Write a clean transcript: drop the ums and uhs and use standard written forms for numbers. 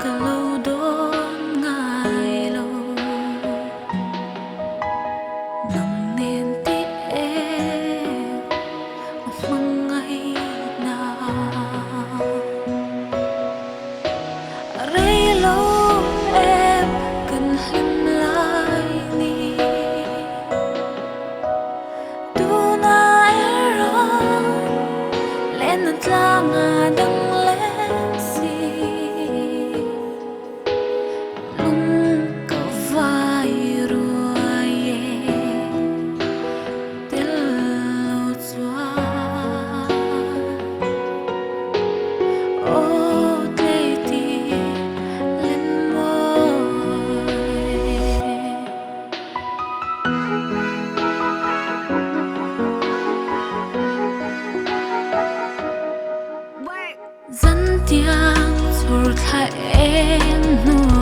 cả lâu đón ngày lâu nằm nên tiếc em mong ngày nào rây lâu em cần him lại ni tu na era lên nát ngà đắng lên si lung có vai ruai tel lo chua ô tê ti lên môi dẫn tiếng rồi thay em nuôi